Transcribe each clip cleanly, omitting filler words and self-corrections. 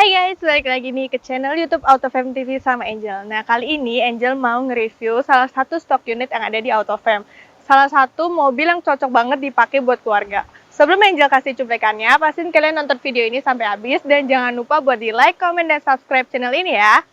Hai guys, balik lagi nih ke channel YouTube AutoFam TV sama Angel. Nah, kali ini Angel mau nge-review salah satu stok unit yang ada di AutoFam. Salah satu mobil yang cocok banget dipakai buat keluarga. Sebelum Angel kasih cuplikannya, pastiin kalian nonton video ini sampai habis dan jangan lupa buat di like, comment, dan subscribe channel ini ya.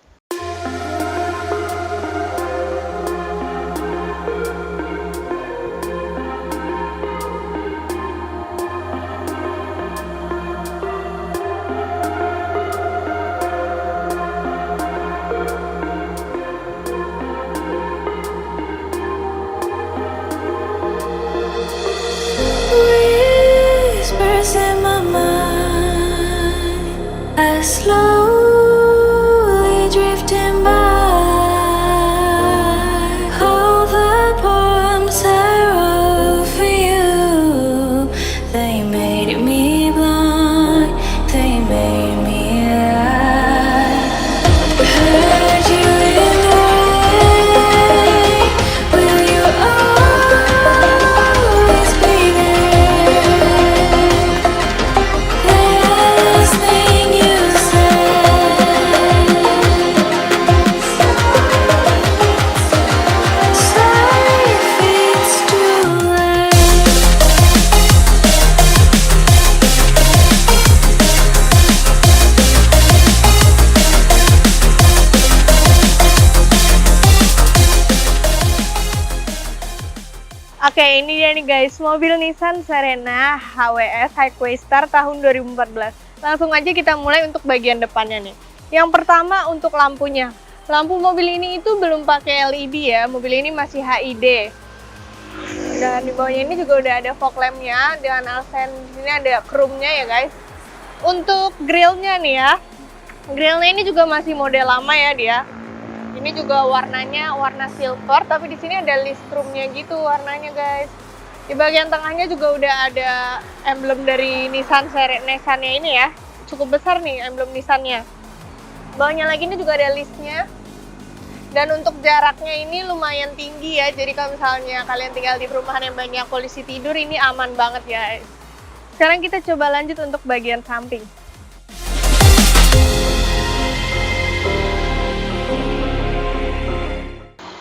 Whispers in my mind, I slowly drifting by. All the poems I wrote for you, they made me blind, they made me lie. Heard you in the rain, will you always be there? Last thing you said, sorry if it's too late. Oke, ini dia nih guys, mobil Nissan Serena HWS Highquester tahun 2014. Langsung aja kita mulai untuk bagian depannya nih. Yang pertama untuk lampunya. Lampu mobil ini itu belum pakai LED ya, mobil ini masih HID. Dan di bawahnya ini juga udah ada fog lampnya dengan aksen di sini ada chrome-nya ya guys. Untuk grillnya nih ya, grillnya ini juga masih model lama ya dia. Ini juga warnanya warna silver, tapi di sini ada listrumnya gitu warnanya guys. Di bagian tengahnya juga udah ada emblem dari Nissan-nya ini ya. Cukup besar nih emblem Nissan-nya. Bawahnya lagi ini juga ada listnya. Dan untuk jaraknya ini lumayan tinggi ya. Jadi kalau misalnya kalian tinggal di perumahan yang banyak polisi tidur, ini aman banget guys. Sekarang kita coba lanjut untuk bagian samping.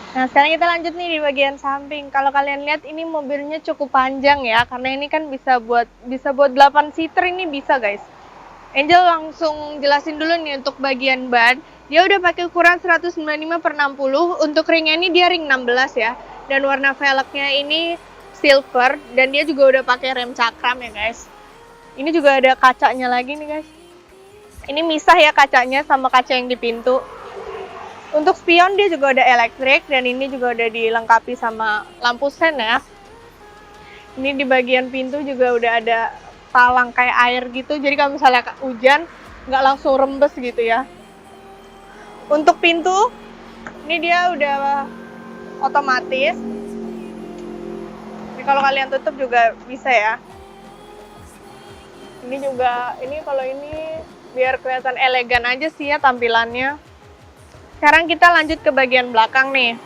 Nah, sekarang kita lanjut nih di bagian samping. Kalau kalian lihat ini mobilnya cukup panjang ya, karena ini kan bisa buat 8 seater ini bisa guys. Angel langsung jelasin dulu nih untuk bagian ban. Dia udah pakai ukuran 195/60. Untuk ringnya ini dia ring 16 ya. Dan warna velgnya ini silver dan dia juga udah pakai rem cakram ya guys. Ini juga ada kacanya lagi nih guys. Ini misah ya kacanya sama kaca yang di pintu. Untuk spion dia juga udah elektrik dan ini juga udah dilengkapi sama lampu sen ya. Ini di bagian pintu juga udah ada talang kayak air gitu. Jadi kalau misalnya hujan nggak langsung rembes gitu ya. Untuk pintu ini dia udah otomatis. Ini kalau kalian tutup juga bisa ya. Ini juga kalau ini biar kelihatan elegan aja sih ya tampilannya. Sekarang kita lanjut ke bagian belakang nih.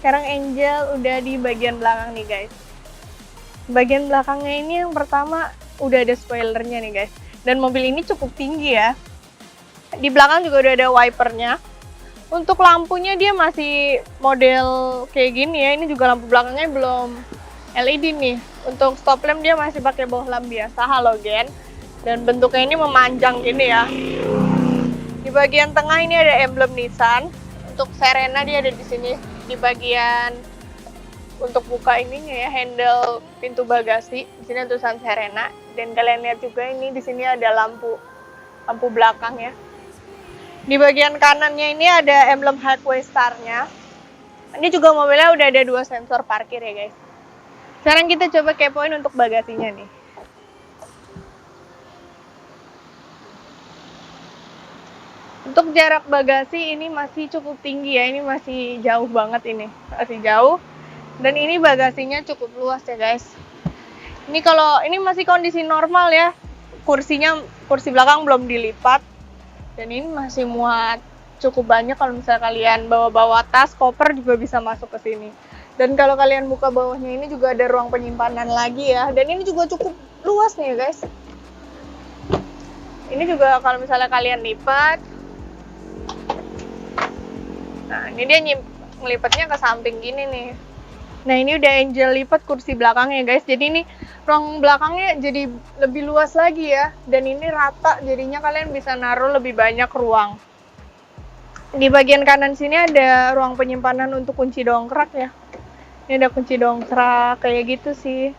Sekarang Angel udah di bagian belakang nih guys. Bagian belakangnya ini yang pertama udah ada spoilernya nih guys. Dan mobil ini cukup tinggi ya. Di belakang juga udah ada wipernya. Untuk lampunya dia masih model kayak gini ya. Ini juga lampu belakangnya belum LED nih. Untuk stop lamp dia masih pakai bohlam biasa halogen. Dan bentuknya ini memanjang gini ya. Di bagian tengah ini ada emblem Nissan. Untuk Serena dia ada di sini. Di bagian untuk buka ininya ya, handle pintu bagasi. Di sini ada tulisan Serena. Dan kalian lihat juga ini di sini ada lampu belakang ya. Di bagian kanannya ini ada emblem Highquester-nya. Ini juga mobilnya udah ada 2 sensor parkir ya guys. Sekarang kita coba kepoin untuk bagasinya nih. Untuk jarak bagasi ini masih cukup tinggi ya. Ini masih jauh banget ini. Masih jauh. Dan ini bagasinya cukup luas ya guys. Ini kalau ini masih kondisi normal ya. Kursi belakang belum dilipat. Dan ini masih muat cukup banyak. Kalau misalnya kalian bawa-bawa tas, koper juga bisa masuk ke sini. Dan kalau kalian buka bawahnya ini juga ada ruang penyimpanan lagi ya. Dan ini juga cukup luas nih ya guys. Ini juga kalau misalnya kalian lipat, nah ini dia ngelipatnya ke samping gini nih. Nah ini udah Angel lipat kursi belakangnya guys. Jadi ini ruang belakangnya jadi lebih luas lagi ya. Dan ini rata, jadinya kalian bisa naruh lebih banyak ruang. Di bagian kanan sini ada ruang penyimpanan untuk kunci dongkrak ya. Ini ada kunci dongkrak kayak gitu sih.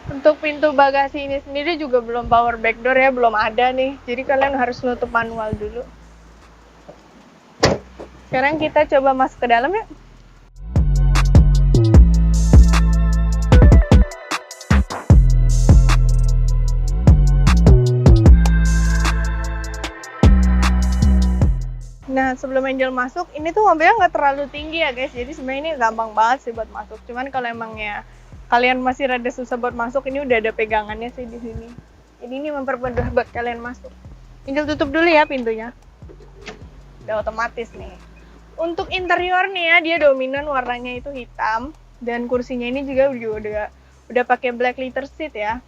Untuk pintu bagasi ini sendiri juga belum power back door ya, belum ada nih. Jadi kalian harus nutup manual dulu. Sekarang kita coba masuk ke dalam ya. Nah, sebelum Angel masuk, ini tuh mobilnya nggak terlalu tinggi ya guys. Jadi sebenarnya ini gampang banget sih buat masuk. Cuman kalau emangnya kalian masih rada susah buat masuk, ini udah ada pegangannya sih di sini. Jadi ini mempermudah buat kalian masuk. Angel tutup dulu ya pintunya. Udah otomatis nih. Untuk interior nih ya, dia dominan warnanya itu hitam. Dan kursinya ini juga udah pakai black leather seat ya.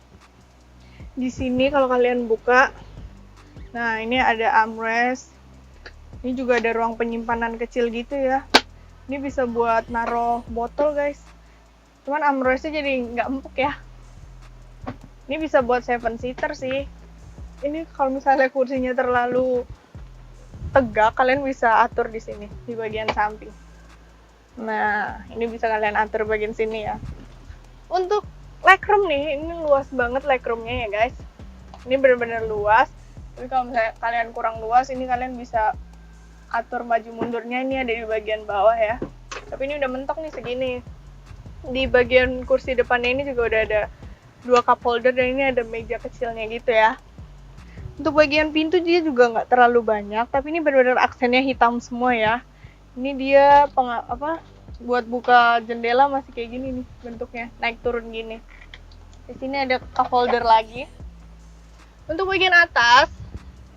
Di sini kalau kalian buka, nah ini ada armrest. Ini juga ada ruang penyimpanan kecil gitu ya. Ini bisa buat naruh botol guys. Cuman armrestnya jadi nggak empuk ya. Ini bisa buat 7-seater sih. Ini kalau misalnya kursinya terlalu tegak, kalian bisa atur di sini, di bagian samping. Nah, ini bisa kalian atur bagian sini ya. Untuk legroom nih, ini luas banget legroomnya ya guys. Ini benar-benar luas. Tapi kalau misalnya kalian kurang luas, ini kalian bisa atur maju mundurnya, ini ada di bagian bawah ya. Tapi ini udah mentok nih segini. Di bagian kursi depannya ini juga udah ada 2 cup holder dan ini ada meja kecilnya gitu ya. Untuk bagian pintu dia juga nggak terlalu banyak, tapi ini benar-benar aksennya hitam semua ya. Ini dia buat buka jendela masih kayak gini nih bentuknya, naik turun gini. Di sini ada cup holder lagi. Untuk bagian atas,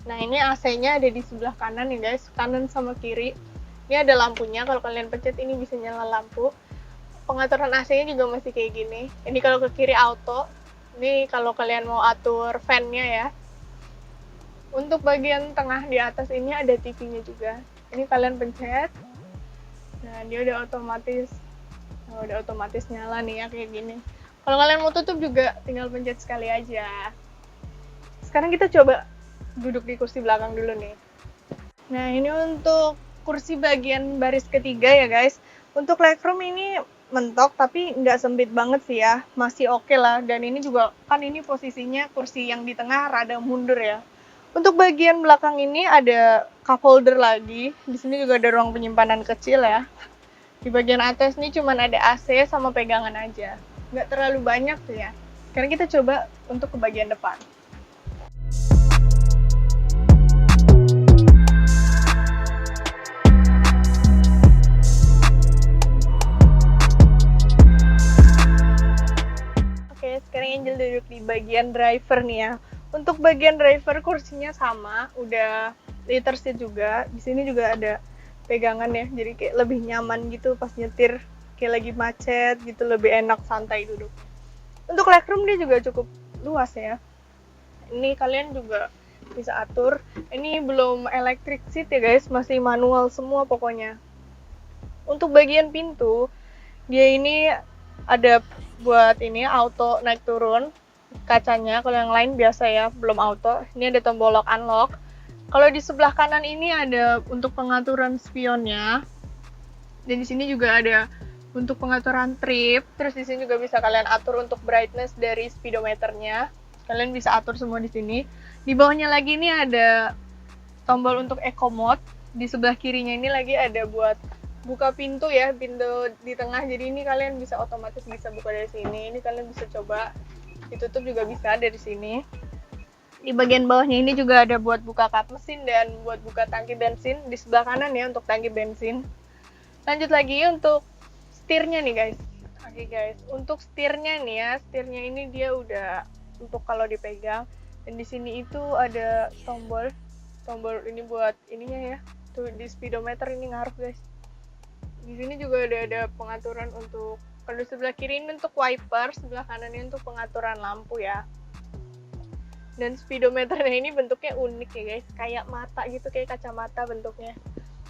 nah ini AC-nya ada di sebelah kanan nih guys, kanan sama kiri. Ini ada lampunya, kalau kalian pencet ini bisa nyala lampu. Pengaturan AC-nya juga masih kayak gini. Ini kalau ke kiri auto. Ini kalau kalian mau atur fan-nya ya. Untuk bagian tengah di atas ini ada TV-nya juga. Ini kalian pencet. Nah, dia udah otomatis nyala nih ya kayak gini. Kalau kalian mau tutup juga tinggal pencet sekali aja. Sekarang kita coba duduk di kursi belakang dulu nih. Nah, ini untuk kursi bagian baris ketiga ya guys. Untuk legroom ini mentok tapi nggak sempit banget sih ya. Masih oke lah. Dan ini juga kan ini posisinya kursi yang di tengah rada mundur ya. Untuk bagian belakang ini ada cup holder lagi. Di sini juga ada ruang penyimpanan kecil ya. Di bagian atas ini cuma ada AC sama pegangan aja. Nggak terlalu banyak tuh ya. Sekarang kita coba untuk ke bagian depan. Oke, sekarang Angel duduk di bagian driver nih ya. Untuk bagian driver kursinya sama, udah leather seat juga. Di sini juga ada pegangan ya, jadi kayak lebih nyaman gitu pas nyetir, kayak lagi macet gitu, lebih enak santai duduk. Untuk legroom dia juga cukup luas ya. Ini kalian juga bisa atur. Ini belum electric seat ya guys, masih manual semua pokoknya. Untuk bagian pintu, dia ini ada buat ini auto naik turun kacanya. Kalau yang lain biasa ya, belum auto. Ini ada tombol lock unlock. Kalau di sebelah kanan ini ada untuk pengaturan spionnya. Dan di sini juga ada untuk pengaturan trip. Terus di sini juga bisa kalian atur untuk brightness dari speedometernya. Kalian bisa atur semua di sini. Di bawahnya lagi ini ada tombol untuk eco mode. Di sebelah kirinya ini lagi ada buat buka pintu ya, pintu di tengah. Jadi ini kalian bisa otomatis bisa buka dari sini. Ini kalian bisa coba ditutup juga bisa dari sini. Di bagian bawahnya ini juga ada buat buka kap mesin dan buat buka tangki bensin. Di sebelah kanan ya untuk tangki bensin. Lanjut lagi untuk setirnya nih guys. Oke guys, untuk setirnya nih ya, setirnya ini dia udah untuk kalau dipegang. Dan di sini itu ada tombol tombol ini buat ininya ya. Tuh di speedometer ini ngaruh guys. Di sini juga ada pengaturan untuk, kalau di sebelah kiri ini untuk wiper, sebelah kanan ini untuk pengaturan lampu ya. Dan speedometernya ini bentuknya unik ya guys, kayak mata gitu, kayak kacamata bentuknya.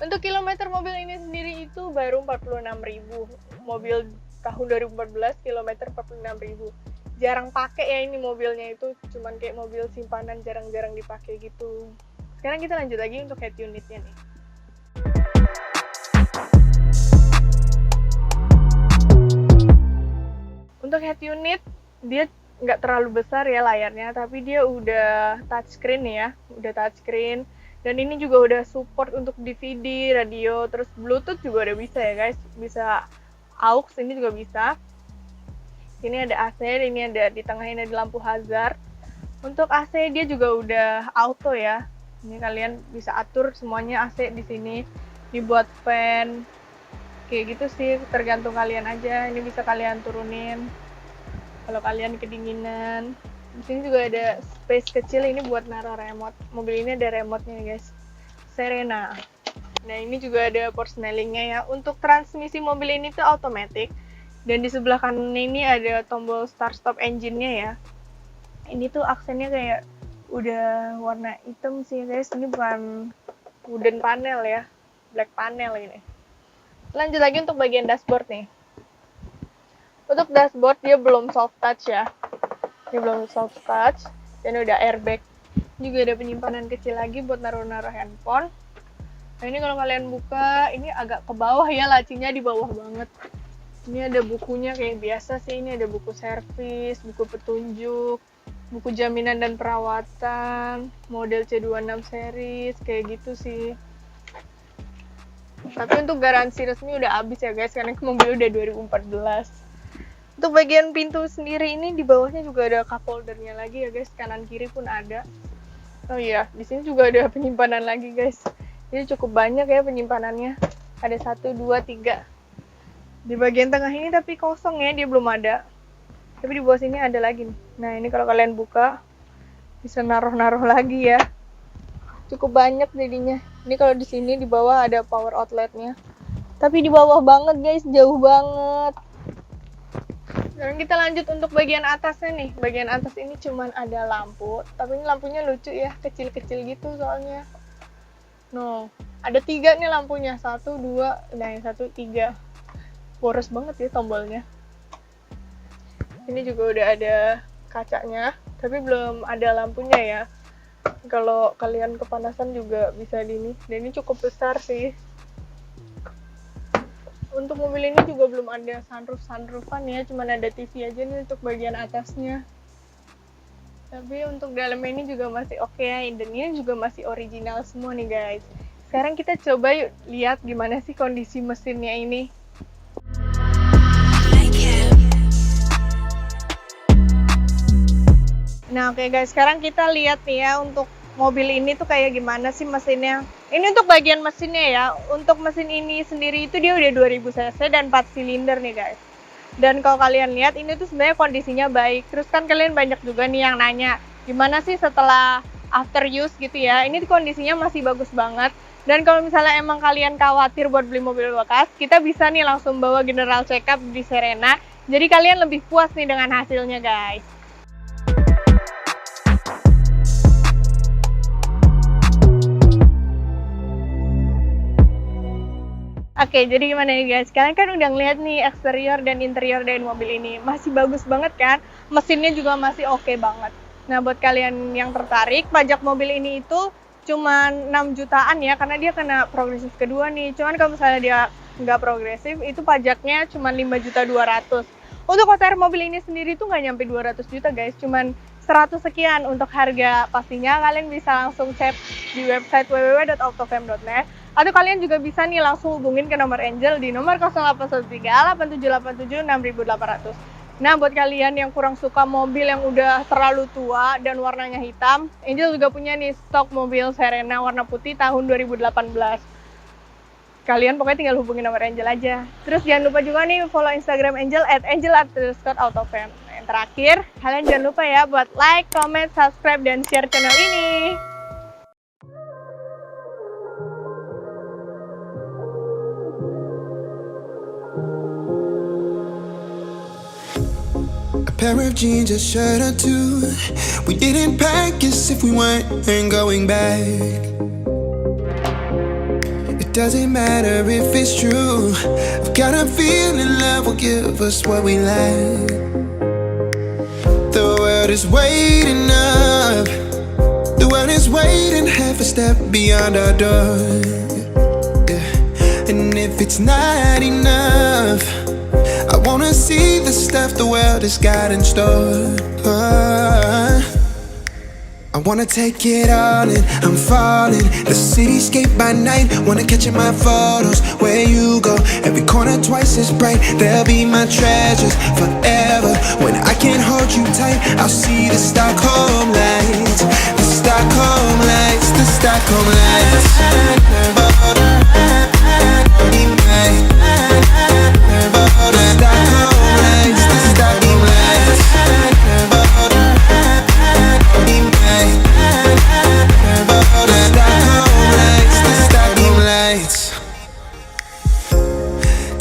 Untuk kilometer mobil ini sendiri itu baru 46.000. Mobil tahun 2014 kilometer 46.000. Jarang pakai ya ini mobilnya, itu cuman kayak mobil simpanan, jarang-jarang dipakai gitu. Sekarang kita lanjut lagi untuk head unitnya nih. Untuk head unit dia nggak terlalu besar ya layarnya, tapi dia udah touchscreen ya, udah touchscreen. Dan ini juga udah support untuk DVD, radio, terus Bluetooth juga udah bisa ya guys, bisa aux ini juga bisa. Ini ada AC, ini ada di tengah ini ada lampu hazard. Untuk AC dia juga udah auto ya. Ini kalian bisa atur semuanya AC di sini. Dibuat fan. Kayak gitu sih, tergantung kalian aja. Ini bisa kalian turunin kalau kalian kedinginan. Di sini juga ada space kecil ini buat naruh remote. Mobil ini ada remote-nya guys. Serena. Nah, ini juga ada persnelingnya ya. Untuk transmisi mobil ini tuh automatic. Dan di sebelah kanan ini ada tombol start stop engine-nya ya. Ini tuh aksennya kayak udah warna hitam sih guys. Ini bukan wooden panel ya, black panel ini. Lanjut lagi untuk bagian dashboard nih. Untuk dashboard dia belum soft touch ya. Dia belum soft touch dan udah airbag. Juga ada penyimpanan kecil lagi buat naruh-naruh handphone. Nah, ini kalau kalian buka, ini agak ke bawah ya, lacinya di bawah banget. Ini ada bukunya kayak biasa sih, ini ada buku servis, buku petunjuk, buku jaminan dan perawatan, model C26 series, kayak gitu sih. Tapi untuk garansi resmi udah habis ya guys, karena mobil udah 2014. Untuk bagian pintu sendiri ini di bawahnya juga ada cup holdernya lagi ya guys, kanan kiri pun ada. Oh iya, di sini juga ada penyimpanan lagi guys. Jadi cukup banyak ya penyimpanannya. Ada 1, 2, 3. Di bagian tengah ini tapi kosong ya, dia belum ada. Tapi di bawah sini ada lagi nih. Nah, ini kalau kalian buka bisa naruh-naruh lagi ya. Cukup banyak jadinya. Ini kalau di sini di bawah ada power outletnya. Tapi di bawah banget guys, jauh banget. Sekarang kita lanjut untuk bagian atasnya nih. Bagian atas ini cuman ada lampu, tapi ini lampunya lucu ya, kecil-kecil gitu soalnya. No, ada 3 nih lampunya, 1, 2, nah yang 1, 3. Boros banget ya tombolnya. Ini juga udah ada kacanya, tapi belum ada lampunya ya. Kalau kalian kepanasan juga bisa di ini. Dan ini cukup besar sih. Untuk mobil ini juga belum ada sunroofan ya, cuman ada TV aja nih untuk bagian atasnya. Tapi untuk dalamnya ini juga masih oke ya, indennya juga masih original semua nih guys. Sekarang kita coba yuk lihat gimana sih kondisi mesinnya ini. Nah oke guys, sekarang kita lihat nih ya untuk mobil ini tuh kayak gimana sih mesinnya. Ini untuk bagian mesinnya ya. Untuk mesin ini sendiri itu dia udah 2000 cc dan 4 silinder nih guys. Dan kalau kalian lihat ini tuh sebenarnya kondisinya baik. Terus kan kalian banyak juga nih yang nanya, gimana sih setelah after use gitu ya. Ini kondisinya masih bagus banget. Dan kalau misalnya emang kalian khawatir buat beli mobil bekas, kita bisa nih langsung bawa general check up di Serena. Jadi kalian lebih puas nih dengan hasilnya guys. Oke, jadi gimana nih guys? Kalian kan udah ngeliat nih eksterior dan interior dari mobil ini. Masih bagus banget kan? Mesinnya juga masih oke banget. Nah, buat kalian yang tertarik, pajak mobil ini itu cuma 6 jutaan ya, karena dia kena progresif kedua nih. Cuman kalau misalnya dia nggak progresif, itu pajaknya cuma 5.200.000. Untuk OTR mobil ini sendiri tuh nggak nyampe 200 juta guys, cuman 100 sekian untuk harga pastinya. Kalian bisa langsung cek di website www.autofam.net. Atau kalian juga bisa nih langsung hubungin ke nomor Angel di nomor 0813 8787 6800. Nah, buat kalian yang kurang suka mobil yang udah terlalu tua dan warnanya hitam, Angel juga punya nih stok mobil Serena warna putih tahun 2018. Kalian pokoknya tinggal hubungin nomor Angel aja. Terus jangan lupa juga nih follow Instagram Angel @angel_autofam. Yang terakhir, kalian jangan lupa ya buat like, comment, subscribe, dan share channel ini. pair of jeans, a shirt or two. We didn't pack as if we weren't going back. It doesn't matter if it's true. I've got a feeling love will give us what we lack. The world is waiting up. The world is waiting half a step beyond our door. Yeah. And if it's not enough, I wanna see the stuff the world has got in store. I wanna take it all in, I'm falling. The cityscape by night, wanna catch in my photos. Where you go, every corner twice as bright. They'll be my treasures forever. When I can't hold you tight, I'll see the Stockholm lights. The Stockholm lights, the Stockholm lights.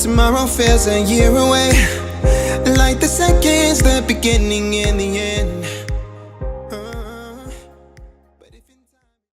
Tomorrow feels a year away, like the seconds, the beginning